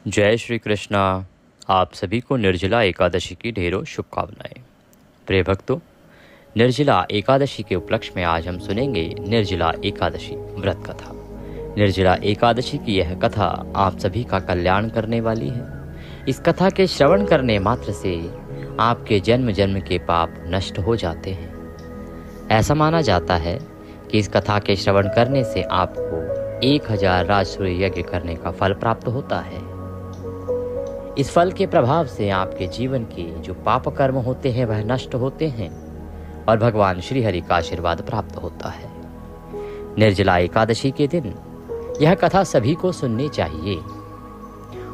जय श्री कृष्णा। आप सभी को निर्जला एकादशी की ढेरों शुभकामनाएं। प्रिय भक्तों, निर्जला एकादशी के उपलक्ष्य में आज हम सुनेंगे निर्जला एकादशी व्रत कथा। निर्जला एकादशी की यह कथा आप सभी का कल्याण करने वाली है। इस कथा के श्रवण करने मात्र से आपके जन्म जन्म के पाप नष्ट हो जाते हैं। ऐसा माना जाता है कि इस कथा के श्रवण करने से आपको 1000 राजसूय यज्ञ करने का फल प्राप्त होता है। इस फल के प्रभाव से आपके जीवन के जो पाप कर्म होते हैं वह नष्ट होते हैं और भगवान श्री हरि का आशीर्वाद प्राप्त होता है। निर्जला एकादशी के दिन यह कथा सभी को सुननी चाहिए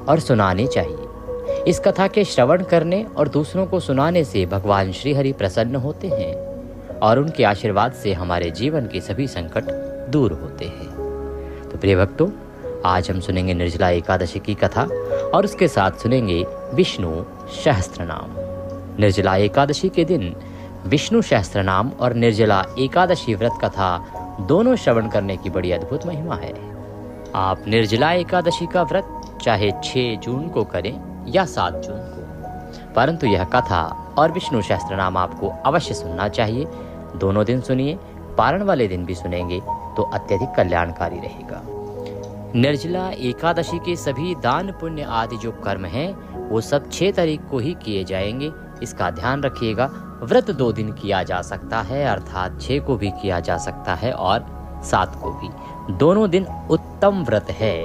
और सुनानी चाहिए। इस कथा के श्रवण करने और दूसरों को सुनाने से भगवान श्री हरि प्रसन्न होते हैं और उनके आशीर्वाद से हमारे जीवन के सभी संकट दूर होते हैं। तो प्रिय भक्तों, आज हम सुनेंगे निर्जला एकादशी की कथा और उसके साथ सुनेंगे विष्णु सहस्त्रनाम। निर्जला एकादशी के दिन विष्णु सहस्त्रनाम और निर्जला एकादशी व्रत कथा दोनों श्रवण करने की बड़ी अद्भुत महिमा है। आप निर्जला एकादशी का व्रत चाहे 6 जून को करें या 7 जून को, परंतु यह कथा और विष्णु सहस्त्रनाम आपको अवश्य सुनना चाहिए। दोनों दिन सुनिए, पारण वाले दिन भी सुनेंगे तो अत्यधिक कल्याणकारी रहेगा। निर्जला एकादशी के सभी दान पुण्य आदि जो कर्म हैं वो सब 6 तारीख को ही किए जाएंगे, इसका ध्यान रखिएगा। व्रत 2 दिन किया जा सकता है, अर्थात 6 को भी किया जा सकता है और 7 को भी। दोनों दिन उत्तम व्रत है।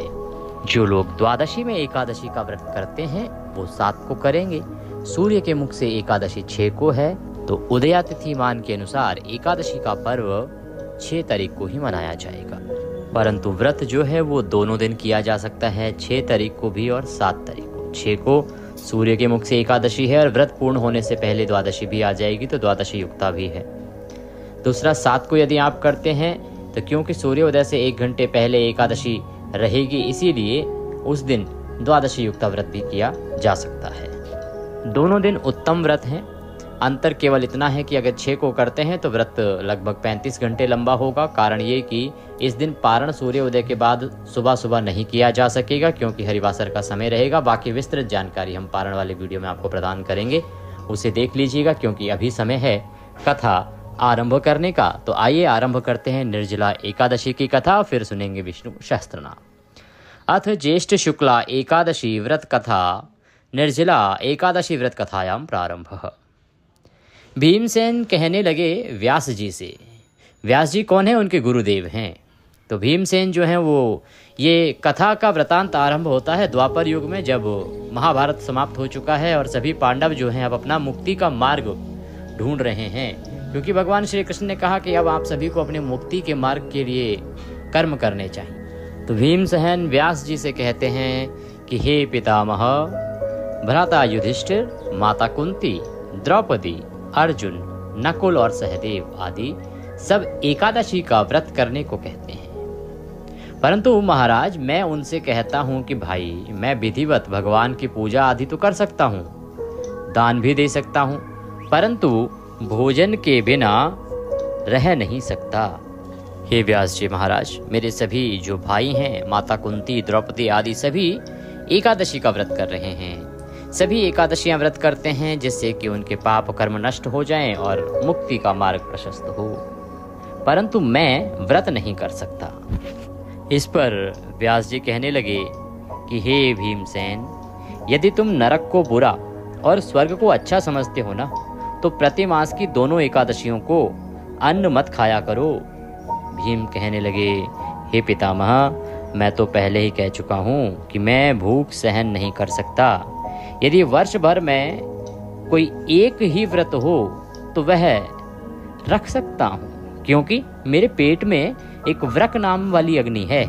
जो लोग द्वादशी में एकादशी का व्रत करते हैं वो 7 को करेंगे। सूर्य के मुख से एकादशी 6 को है तो उदया तिथि मान के अनुसार एकादशी का पर्व 6 तारीख को ही मनाया जाएगा। परंतु व्रत जो है वो दोनों दिन किया जा सकता है, 6 तारीख को भी और 7 तारीख को। 6 को सूर्य के मुख से एकादशी है और व्रत पूर्ण होने से पहले द्वादशी भी आ जाएगी तो द्वादशी युक्ता भी है। दूसरा 7 को यदि आप करते हैं तो क्योंकि सूर्योदय से 1 घंटे पहले एकादशी रहेगी, इसीलिए उस दिन द्वादशी युक्ता व्रत भी किया जा सकता है। दोनों दिन उत्तम व्रत हैं। अंतर केवल इतना है कि अगर 6 को करते हैं तो व्रत लगभग 35 घंटे लंबा होगा। कारण ये कि इस दिन पारण सूर्योदय के बाद सुबह सुबह नहीं किया जा सकेगा क्योंकि हरिवासर का समय रहेगा। बाकी विस्तृत जानकारी हम पारण वाले वीडियो में आपको प्रदान करेंगे, उसे देख लीजिएगा क्योंकि अभी समय है कथा आरंभ करने का। तो आइए आरंभ करते हैं निर्जला एकादशी की कथा, फिर सुनेंगे विष्णु सहस्त्रनाम। अथ ज्येष्ठ शुक्ला एकादशी व्रत कथा निर्जला एकादशी व्रत कथायाम प्रारंभ। भीमसेन कहने लगे व्यास जी से। व्यास जी कौन है? उनके गुरुदेव हैं। तो भीमसेन जो हैं वो ये कथा का वृतांत आरंभ होता है द्वापर युग में, जब महाभारत समाप्त हो चुका है और सभी पांडव जो हैं अब अपना मुक्ति का मार्ग ढूंढ रहे हैं, क्योंकि भगवान श्री कृष्ण ने कहा कि अब आप सभी को अपने मुक्ति के मार्ग के लिए कर्म करने चाहिए। तो भीमसेन व्यास जी से कहते हैं कि हे पितामह, भ्राता युधिष्ठिर, माता कुंती, द्रौपदी, अर्जुन, नकुल और सहदेव आदि सब एकादशी का व्रत करने को कहते हैं। परंतु महाराज, मैं उनसे कहता हूँ कि भाई, मैं विधिवत भगवान की पूजा आदि तो कर सकता हूँ, दान भी दे सकता हूँ, परंतु भोजन के बिना रह नहीं सकता। हे व्यास जी महाराज, मेरे सभी जो भाई हैं, माता कुंती, द्रौपदी आदि सभी एकादशी का व्रत कर रहे हैं। सभी एकादशियां व्रत करते हैं जिससे कि उनके पाप कर्म नष्ट हो जाएं और मुक्ति का मार्ग प्रशस्त हो, परंतु मैं व्रत नहीं कर सकता। इस पर व्यास जी कहने लगे कि हे भीमसेन, यदि तुम नरक को बुरा और स्वर्ग को अच्छा समझते हो ना, तो प्रति मास की दोनों एकादशियों को अन्न मत खाया करो। भीम कहने लगे, हे पितामह, मैं तो पहले ही कह चुका हूँ कि मैं भूख सहन नहीं कर सकता। यदि वर्ष भर में कोई एक ही व्रत हो तो वह रख सकता हूँ, क्योंकि मेरे पेट में एक व्रक नाम वाली अग्नि है,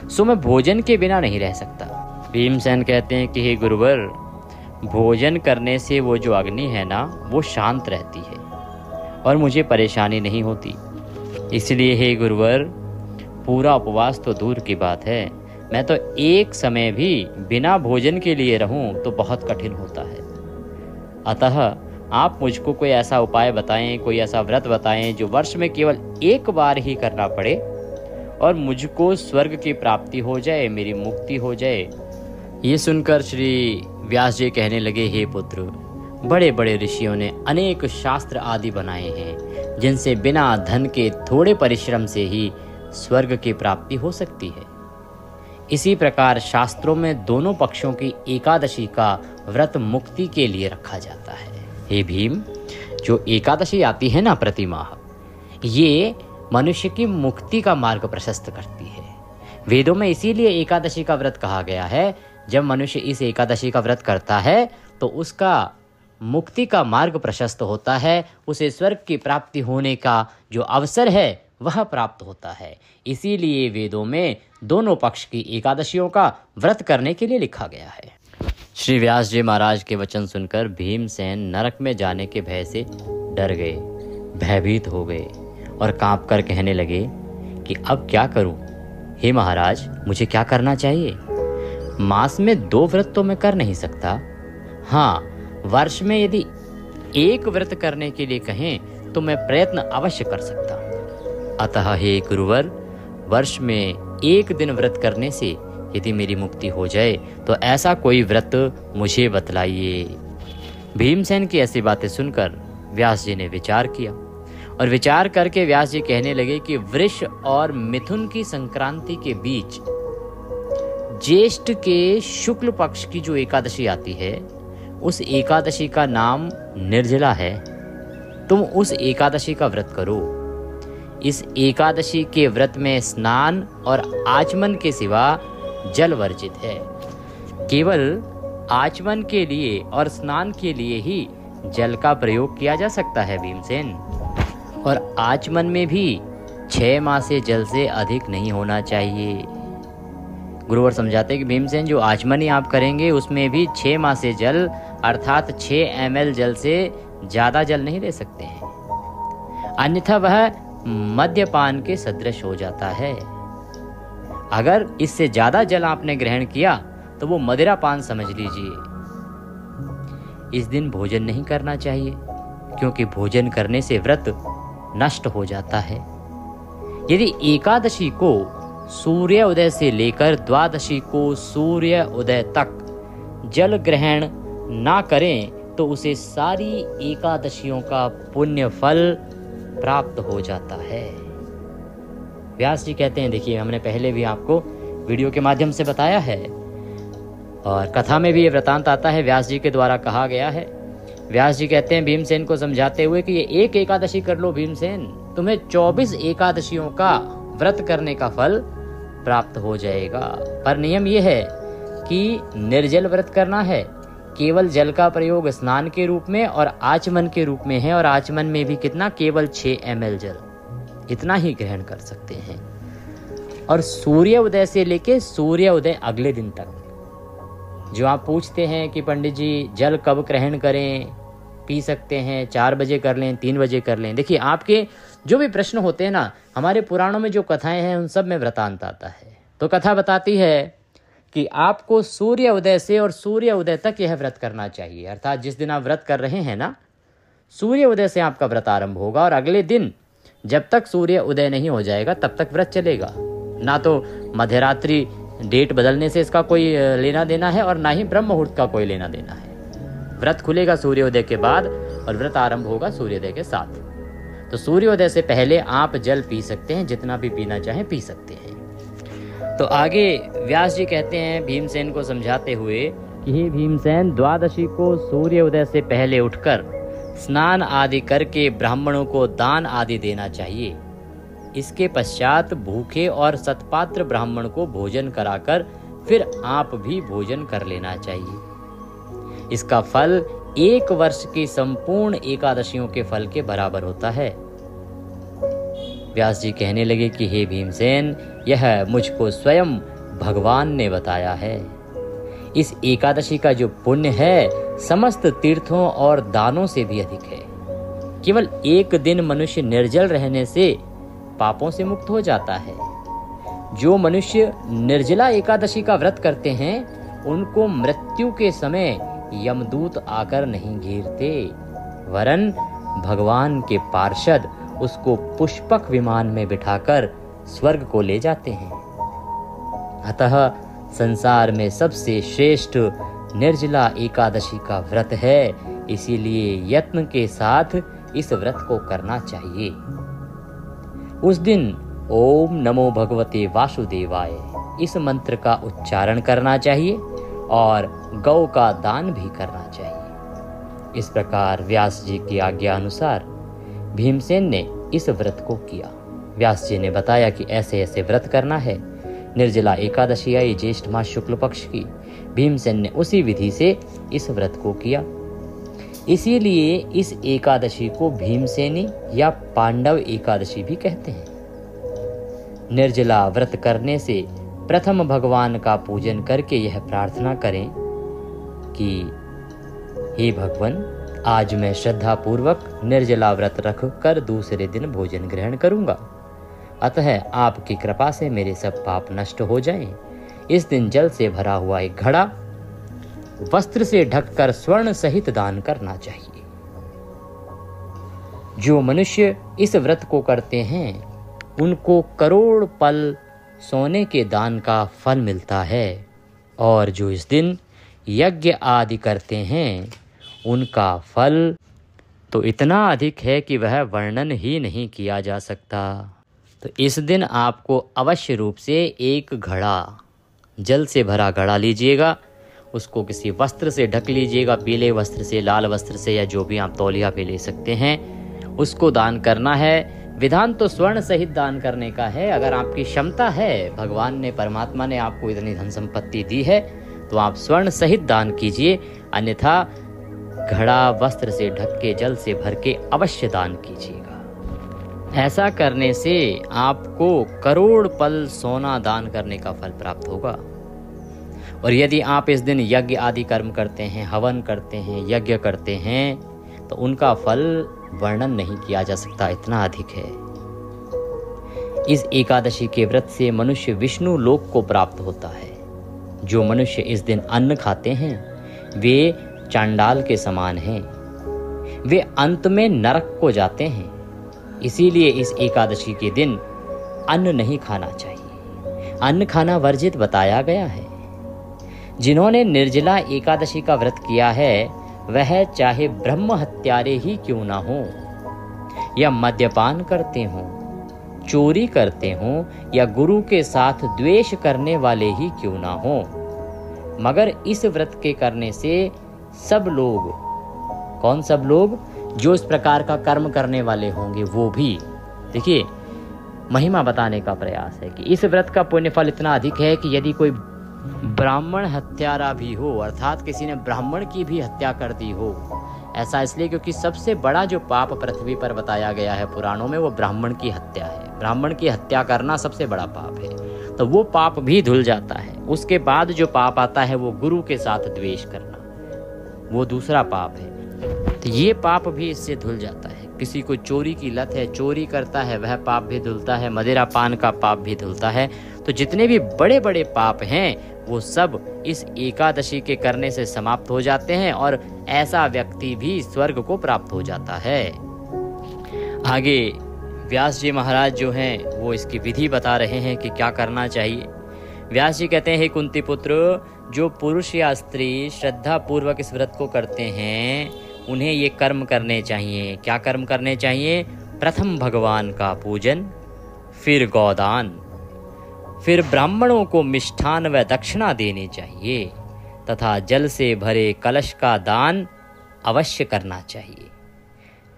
सो मैं भोजन के बिना नहीं रह सकता। भीमसेन कहते हैं कि हे गुरुवर, भोजन करने से वो जो अग्नि है ना, वो शांत रहती है और मुझे परेशानी नहीं होती। इसलिए हे गुरुवर, पूरा उपवास तो दूर की बात है, मैं तो एक समय भी बिना भोजन के लिए रहूं तो बहुत कठिन होता है। अतः आप मुझको कोई ऐसा उपाय बताएं, कोई ऐसा व्रत बताएं जो वर्ष में केवल एक बार ही करना पड़े और मुझको स्वर्ग की प्राप्ति हो जाए, मेरी मुक्ति हो जाए। ये सुनकर श्री व्यास जी कहने लगे, हे पुत्र, बड़े बड़े ऋषियों ने अनेक शास्त्र आदि बनाए हैं जिनसे बिना धन के थोड़े परिश्रम से ही स्वर्ग की प्राप्ति हो सकती है। इसी प्रकार शास्त्रों में दोनों पक्षों की एकादशी का व्रत मुक्ति के लिए रखा जाता है। हे भीम, जो एकादशी आती है ना प्रतिमाह, ये मनुष्य की मुक्ति का मार्ग प्रशस्त करती है। वेदों में इसीलिए एकादशी का व्रत कहा गया है। जब मनुष्य इस एकादशी का व्रत करता है तो उसका मुक्ति का मार्ग प्रशस्त होता है, उसे स्वर्ग की प्राप्ति होने का जो अवसर है वह प्राप्त होता है। इसीलिए वेदों में दोनों पक्ष की एकादशियों का व्रत करने के लिए लिखा गया है। श्री व्यास जी महाराज के वचन सुनकर भीमसेन नरक में जाने के भय से डर गए, भयभीत हो गए और कांप कर कहने लगे कि अब क्या करूं? हे महाराज, मुझे क्या करना चाहिए? मास में 2 व्रत तो मैं कर नहीं सकता। हाँ, वर्ष में यदि 1 व्रत करने के लिए कहें तो मैं प्रयत्न अवश्य कर सकता। अतः हे गुरुवर, वर्ष में 1 दिन व्रत करने से यदि मेरी मुक्ति हो जाए तो ऐसा कोई व्रत मुझे बतलाइए। भीमसेन की ऐसी बातें सुनकर व्यास जी ने विचार किया और विचार करके व्यास जी कहने लगे कि वृष और मिथुन की संक्रांति के बीच ज्येष्ठ के शुक्ल पक्ष की जो एकादशी आती है, उस एकादशी का नाम निर्जला है। तुम उस एकादशी का व्रत करो। इस एकादशी के व्रत में स्नान और आचमन के सिवा जल वर्जित है। केवल आचमन के लिए और स्नान के लिए ही जल का प्रयोग किया जा सकता है भीमसेन। और आचमन में भी 6 माह से जल से अधिक नहीं होना चाहिए। गुरुवर समझाते हैं कि भीमसेन, जो आचमन ही आप करेंगे उसमें भी 6 माह से जल अर्थात 6 ml जल से ज़्यादा जल नहीं ले सकते हैं, अन्यथा वह मद्यपान के सदृश हो जाता है। अगर इससे ज़्यादा जल आपने ग्रहण किया तो वो मदिरापान समझ लीजिए। इस दिन भोजन नहीं करना चाहिए क्योंकि भोजन करने से व्रत नष्ट हो जाता है। यदि एकादशी को सूर्य उदय से लेकर द्वादशी को सूर्य उदय तक जल ग्रहण ना करें तो उसे सारी एकादशियों का पुण्य फल प्राप्त हो जाता है। व्यास जी कहते हैं, देखिए हमने पहले भी आपको वीडियो के माध्यम से बताया है और कथा में भी ये वृतांत आता है, व्यास जी के द्वारा कहा गया है। व्यास जी कहते हैं भीमसेन को समझाते हुए कि ये 1 एकादशी कर लो भीमसेन, तुम्हें 24 एकादशियों का व्रत करने का फल प्राप्त हो जाएगा। पर नियम यह है कि निर्जल व्रत करना है। केवल जल का प्रयोग स्नान के रूप में और आचमन के रूप में है, और आचमन में भी कितना, केवल 6 ml जल, इतना ही ग्रहण कर सकते हैं। और सूर्य उदय से लेके सूर्य उदय अगले दिन तक, जो आप पूछते हैं कि पंडित जी जल कब ग्रहण करें, पी सकते हैं 4 बजे कर लें, 3 बजे कर लें, देखिए आपके जो भी प्रश्न होते हैं ना, हमारे पुराणों में जो कथाएं हैं उन सब में वृतांत आता है। तो कथा बताती है कि आपको सूर्य उदय से और सूर्य उदय तक यह व्रत करना चाहिए। अर्थात जिस दिन आप व्रत कर रहे हैं ना, सूर्य उदय से आपका व्रत आरंभ होगा और अगले दिन जब तक सूर्य उदय नहीं हो जाएगा तब तक व्रत चलेगा। ना तो मध्यरात्रि डेट बदलने से इसका कोई लेना देना है और ना ही ब्रह्म मुहूर्त का कोई लेना देना है। व्रत खुलेगा सूर्योदय के बाद और व्रत आरंभ होगा सूर्योदय के साथ। तो सूर्योदय से पहले आप जल पी सकते हैं, जितना भी पीना चाहें पी सकते हैं। तो आगे व्यास जी कहते हैं भीमसेन को समझाते हुए कि हे भीमसेन, द्वादशी को सूर्योदय से पहले उठकर स्नान आदि करके ब्राह्मणों को दान आदि देना चाहिए। इसके पश्चात भूखे और सत्पात्र ब्राह्मण को भोजन कराकर फिर आप भी भोजन कर लेना चाहिए। इसका फल 1 वर्ष की संपूर्ण एकादशियों के फल के बराबर होता है। व्यास जी कहने लगे कि हे भीमसेन, यह मुझको स्वयं भगवान ने बताया है। इस एकादशी का जो पुण्य है समस्त तीर्थों और दानों से भी अधिक है। केवल 1 दिन मनुष्य निर्जल रहने से पापों से मुक्त हो जाता है। जो मनुष्य निर्जला एकादशी का व्रत करते हैं उनको मृत्यु के समय यमदूत आकर नहीं घेरते, वरन भगवान के पार्षद उसको पुष्पक विमान में बिठाकर स्वर्ग को ले जाते हैं। अतः संसार में सबसे श्रेष्ठ निर्जला एकादशी का व्रत है, इसीलिए यत्न के साथ इस व्रत को करना चाहिए। उस दिन ओम नमो भगवते वासुदेवाय इस मंत्र का उच्चारण करना चाहिए और गौ का दान भी करना चाहिए। इस प्रकार व्यास जी की आज्ञा अनुसार भीमसेन ने इस व्रत को किया। व्यास जी ने बताया कि ऐसे ऐसे व्रत करना है। निर्जला एकादशी आई ज्येष्ठ मास शुक्ल पक्ष की। भीमसेन ने उसी विधि से इस व्रत को किया। इसीलिए इस एकादशी को भीमसेनी या पांडव एकादशी भी कहते हैं। निर्जला व्रत करने से प्रथम भगवान का पूजन करके यह प्रार्थना करें कि हे भगवान, आज मैं श्रद्धा पूर्वक निर्जला व्रत रख कर दूसरे दिन भोजन ग्रहण करूंगा। अतः आपकी कृपा से मेरे सब पाप नष्ट हो जाएं। इस दिन जल से भरा हुआ एक घड़ा वस्त्र से ढककर स्वर्ण सहित दान करना चाहिए। जो मनुष्य इस व्रत को करते हैं उनको करोड़ पल सोने के दान का फल मिलता है, और जो इस दिन यज्ञ आदि करते हैं उनका फल तो इतना अधिक है कि वह वर्णन ही नहीं किया जा सकता। तो इस दिन आपको अवश्य रूप से एक घड़ा, जल से भरा घड़ा लीजिएगा, उसको किसी वस्त्र से ढक लीजिएगा, पीले वस्त्र से, लाल वस्त्र से, या जो भी आप तौलिया पे ले सकते हैं, उसको दान करना है। विधान तो स्वर्ण सहित दान करने का है। अगर आपकी क्षमता है, भगवान ने, परमात्मा ने आपको इतनी धन संपत्ति दी है, तो आप स्वर्ण सहित दान कीजिए, अन्यथा घड़ा वस्त्र से ढक के जल से भर के अवश्य दान कीजिएगा। ऐसा करने से आपको करोड़ पल सोना दान करने का फल प्राप्त होगा। और यदि आप इस दिन यज्ञ आदि कर्म करते हैं, हवन करते हैं, यज्ञ करते हैं, तो उनका फल वर्णन नहीं किया जा सकता, इतना अधिक है। इस एकादशी के व्रत से मनुष्य विष्णु लोक को प्राप्त होता है। जो मनुष्य इस दिन अन्न खाते हैं वे चांडाल के समान हैं, वे अंत में नरक को जाते हैं। इसीलिए इस एकादशी के दिन अन्न नहीं खाना चाहिए। अन्न खाना वर्जित बताया गया है। जिन्होंने निर्जला एकादशी का व्रत किया है वह चाहे ब्रह्म हत्यारे ही क्यों ना हो, या मद्यपान करते हों, चोरी करते हों, या गुरु के साथ द्वेष करने वाले ही क्यों ना हो, मगर इस व्रत के करने से सब लोग, कौन सब लोग, जो इस प्रकार का कर्म करने वाले होंगे वो भी, देखिए महिमा बताने का प्रयास है कि इस व्रत का पुण्य फल इतना अधिक है कि यदि कोई ब्राह्मण हत्यारा भी हो, अर्थात किसी ने ब्राह्मण की भी हत्या कर दी हो, ऐसा इसलिए क्योंकि सबसे बड़ा जो पाप पृथ्वी पर बताया गया है पुराणों में वो ब्राह्मण की हत्या है। ब्राह्मण की हत्या करना सबसे बड़ा पाप है, तो वो पाप भी धुल जाता है। उसके बाद जो पाप आता है वो गुरु के साथ द्वेष करना, वो दूसरा पाप है, तो ये पाप भी इससे धुल जाता है। किसी को चोरी की लत है, चोरी करता है, वह पाप भी धुलता है। मदिरा पान का पाप भी धुलता है। तो जितने भी बड़े बड़े पाप हैं वो सब इस एकादशी के करने से समाप्त हो जाते हैं, और ऐसा व्यक्ति भी स्वर्ग को प्राप्त हो जाता है। आगे व्यास जी महाराज जो हैं वो इसकी विधि बता रहे हैं कि क्या करना चाहिए। व्यास जी कहते हैं, हे कुंती पुत्र, जो पुरुष या स्त्री श्रद्धा पूर्वक इस व्रत को करते हैं उन्हें ये कर्म करने चाहिए। क्या कर्म करने चाहिए? प्रथम भगवान का पूजन, फिर गौदान, फिर ब्राह्मणों को मिष्ठान व दक्षिणा देनी चाहिए, तथा जल से भरे कलश का दान अवश्य करना चाहिए।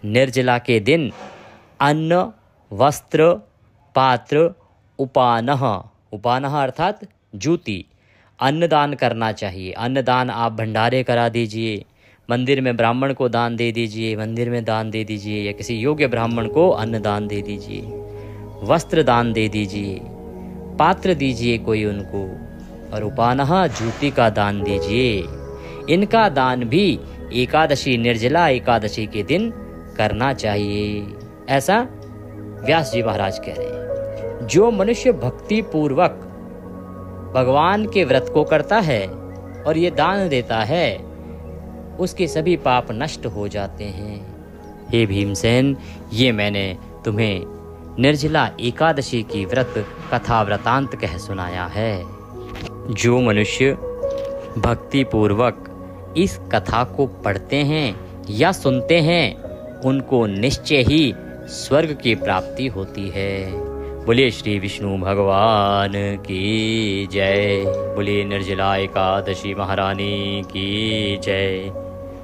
निर्जला के दिन अन्न, वस्त्र, पात्र, उपानह, उपानह अर्थात जूती, अन्नदान करना चाहिए। अन्नदान आप भंडारे करा दीजिए, मंदिर में ब्राह्मण को दान दे दीजिए, मंदिर में दान दे दीजिए, या किसी योग्य ब्राह्मण को अन्नदान दे दीजिए, वस्त्र दान दे दीजिए, पात्र दीजिए कोई उनको, और उपानहा जूती का दान दीजिए। इनका दान भी एकादशी, निर्जला एकादशी के दिन करना चाहिए, ऐसा व्यास जी महाराज कह रहे हैं। जो मनुष्य भक्ति पूर्वक भगवान के व्रत को करता है और ये दान देता है उसके सभी पाप नष्ट हो जाते हैं। हे भीमसेन, ये मैंने तुम्हें निर्जला एकादशी की व्रत कथा वृतांत कह सुनाया है। जो मनुष्य भक्ति पूर्वक इस कथा को पढ़ते हैं या सुनते हैं उनको निश्चय ही स्वर्ग की प्राप्ति होती है। बोलिए श्री विष्णु भगवान की जय। बोलिए निर्जला एकादशी महारानी की जय।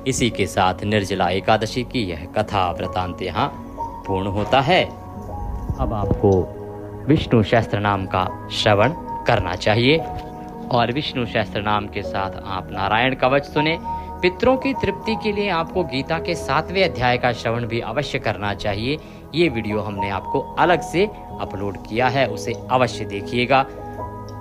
इसी के साथ निर्जला एकादशी की यह कथा वृतांत यहाँ पूर्ण होता है। अब आपको विष्णु सहस्त्र नाम का श्रवण करना चाहिए और विष्णु सहस्त्र नाम के साथ आप नारायण कवच सुने। पितरों की तृप्ति के लिए आपको गीता के 7वें अध्याय का श्रवण भी अवश्य करना चाहिए। ये वीडियो हमने आपको अलग से अपलोड किया है, उसे अवश्य देखिएगा।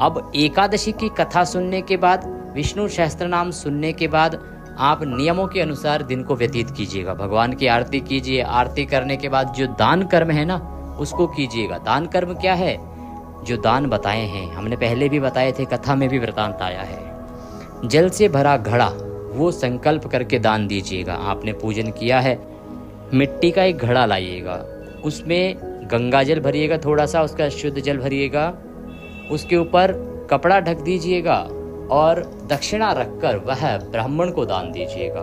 अब एकादशी की कथा सुनने के बाद, विष्णु सहस्त्र नाम सुनने के बाद आप नियमों के अनुसार दिन को व्यतीत कीजिएगा। भगवान की आरती कीजिए। आरती करने के बाद जो दान कर्म है ना, उसको कीजिएगा। दान कर्म क्या है? जो दान बताए हैं, हमने पहले भी बताए थे, कथा में भी वृतांत आया है। जल से भरा घड़ा, वो संकल्प करके दान दीजिएगा। आपने पूजन किया है, मिट्टी का एक घड़ा लाइएगा, उसमें गंगा जल भरिएगा, थोड़ा सा उसका शुद्ध जल भरिएगा, उसके ऊपर कपड़ा ढक दीजिएगा और दक्षिणा रखकर वह ब्राह्मण को दान दीजिएगा।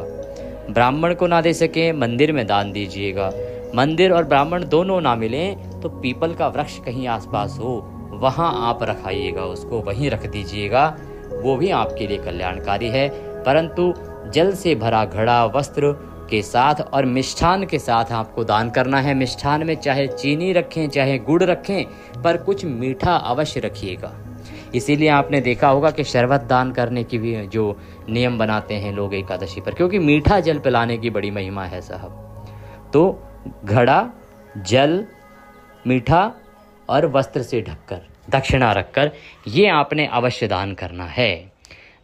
ब्राह्मण को ना दे सके, मंदिर में दान दीजिएगा। मंदिर और ब्राह्मण दोनों ना मिलें तो पीपल का वृक्ष कहीं आसपास हो, वहाँ आप रखाइएगा, उसको वहीं रख दीजिएगा, वो भी आपके लिए कल्याणकारी है। परंतु जल से भरा घड़ा वस्त्र के साथ और मिष्ठान के साथ आपको दान करना है। मिष्ठान में चाहे चीनी रखें चाहे गुड़ रखें, पर कुछ मीठा अवश्य रखिएगा। इसीलिए आपने देखा होगा कि शरबत दान करने की भी जो नियम बनाते हैं लोग एकादशी पर, क्योंकि मीठा जल पिलाने की बड़ी महिमा है साहब। तो घड़ा, जल, मीठा और वस्त्र से ढककर, दक्षिणा रखकर, ये आपने अवश्य दान करना है।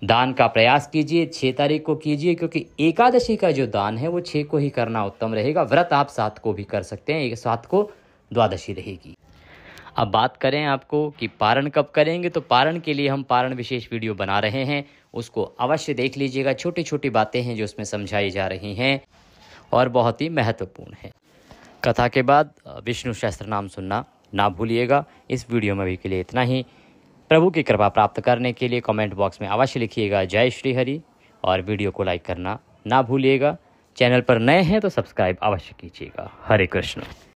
दान का प्रयास कीजिए, 6 तारीख को कीजिए, क्योंकि एकादशी का जो दान है वो 6 को ही करना उत्तम रहेगा। व्रत आप 7 को भी कर सकते हैं, 7 को द्वादशी रहेगी। अब बात करें आपको कि पारण कब करेंगे, तो पारण के लिए हम पारण विशेष वीडियो बना रहे हैं, उसको अवश्य देख लीजिएगा। छोटी छोटी बातें हैं जो उसमें समझाई जा रही हैं और बहुत ही महत्वपूर्ण है। कथा के बाद विष्णु सहस्त्र नाम सुनना ना भूलिएगा। इस वीडियो में अभी के लिए इतना ही। प्रभु की कृपा प्राप्त करने के लिए कमेंट बॉक्स में अवश्य लिखिएगा जय श्री हरि और वीडियो को लाइक करना ना भूलिएगा। चैनल पर नए हैं तो सब्सक्राइब अवश्य कीजिएगा। हरे कृष्ण।